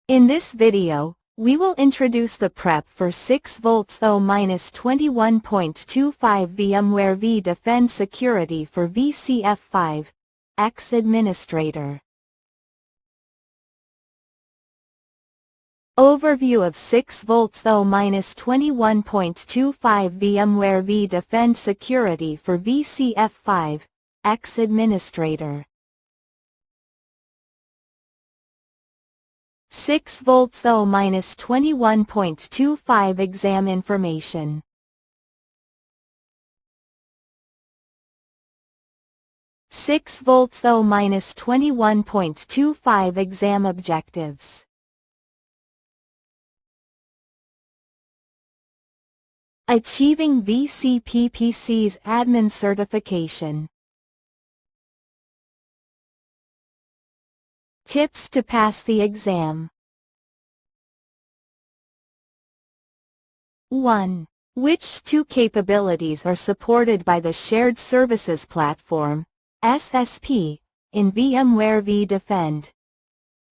In this video, we will introduce the prep for 6V0-21.25 VMware vDefend security for VCF 5.x Administrator. Overview of 6V0-21.25 VMware vDefend security for VCF 5.x Administrator. 6V0-21.25 exam information. Six V0-21.25 exam objectives. Achieving VCPPC's admin certification. Tips to pass the exam. 1. Which two capabilities are supported by the Shared Services Platform, SSP, in VMware vDefend?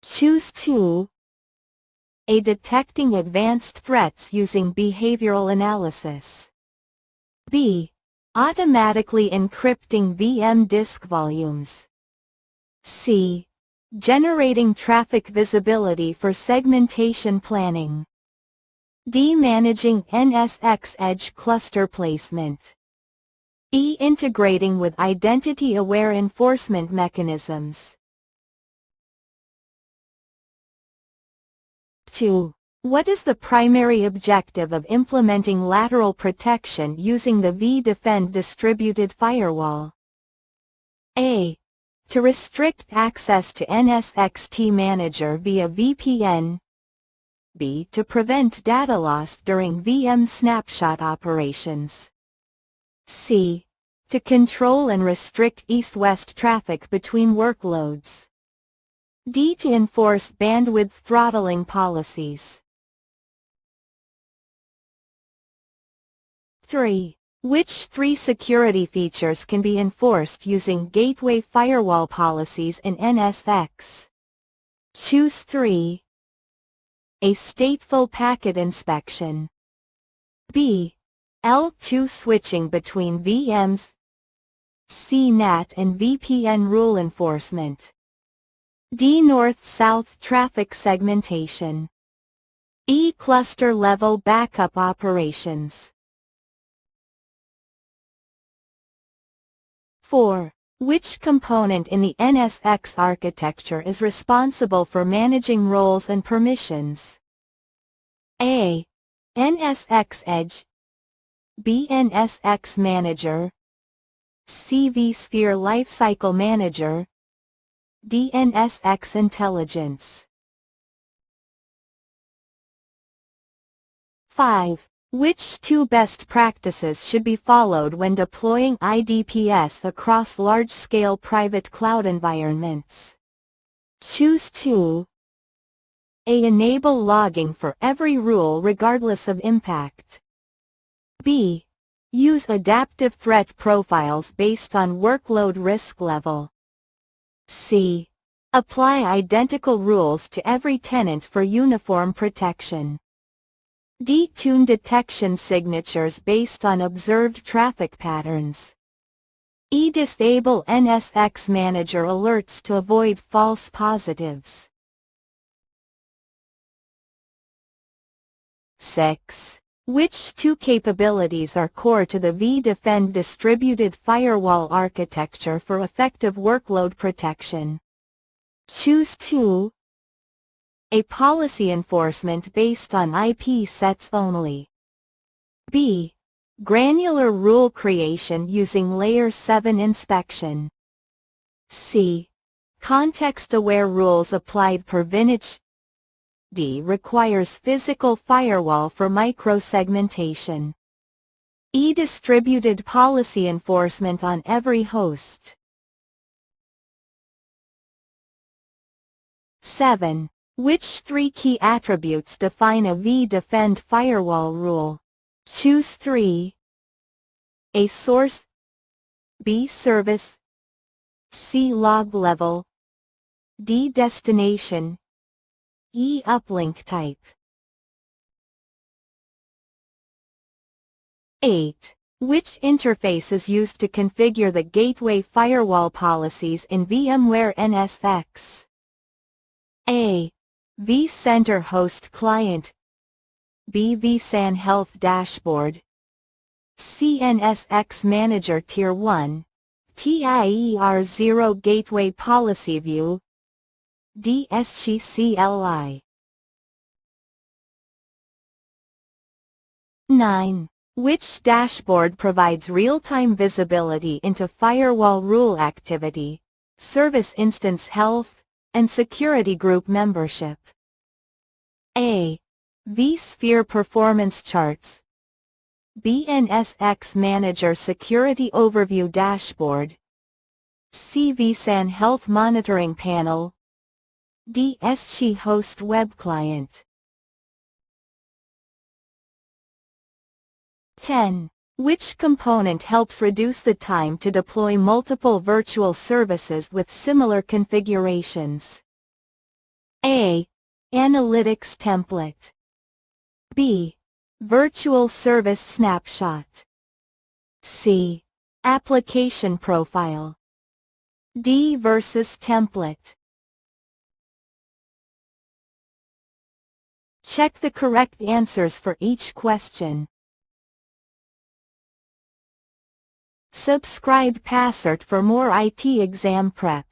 Choose 2. A. Detecting advanced threats using behavioral analysis. B. Automatically encrypting VM disk volumes. C. Generating traffic visibility for segmentation planning. D. Managing NSX edge cluster placement. E. Integrating with identity-aware enforcement mechanisms. 2. What is the primary objective of implementing lateral protection using the vDefend distributed firewall? A. To restrict access to NSXT Manager via VPN. B. To prevent data loss during VM snapshot operations. C. To control and restrict east-west traffic between workloads. D. To enforce bandwidth throttling policies. 3. Which 3 security features can be enforced using gateway firewall policies in NSX? Choose 3. A. Stateful packet inspection. B. L2 switching between VMs. C. NAT and VPN rule enforcement. D. North-South traffic segmentation. E. Cluster-level backup operations. 4. Which component in the NSX architecture is responsible for managing roles and permissions? A. NSX Edge. B. NSX Manager. C. vSphere Lifecycle Manager. D. NSX Intelligence. 5. Which 2 best practices should be followed when deploying IDPS across large-scale private cloud environments? Choose 2. A. Enable logging for every rule regardless of impact. B. Use adaptive threat profiles based on workload risk level. C. Apply identical rules to every tenant for uniform protection. D. Tune detection signatures based on observed traffic patterns. E. Disable NSX Manager alerts to avoid false positives. 6. Which 2 capabilities are core to the vDefend distributed firewall architecture for effective workload protection? Choose 2. A. Policy enforcement based on IP sets only. B. Granular rule creation using Layer 7 inspection. C. Context-aware rules applied per vintage. D. Requires physical firewall for micro-segmentation. E. Distributed policy enforcement on every host. 7. Which 3 key attributes define a vDefend firewall rule? Choose 3. A. Source. B. Service. C. Log level. D. Destination. E. Uplink type. 8. Which interface is used to configure the gateway firewall policies in VMware NSX? A. vCenter Host Client. B. vSAN Health Dashboard. C. NSX Manager Tier 1. TIER0 Gateway Policy View. D. SGCLI. 9. Which dashboard provides real-time visibility into firewall rule activity, service instance health, and security group membership? A. vSphere Performance Charts. B. NSX Manager Security Overview Dashboard. C. vSAN Health Monitoring Panel. D. SG Host Web Client. 10. Which component helps reduce the time to deploy multiple virtual services with similar configurations? A. Analytics Template. B. Virtual Service Snapshot. C. Application Profile. D. Versus Template. Check the correct answers for each question. Subscribe Passert for more IT exam prep.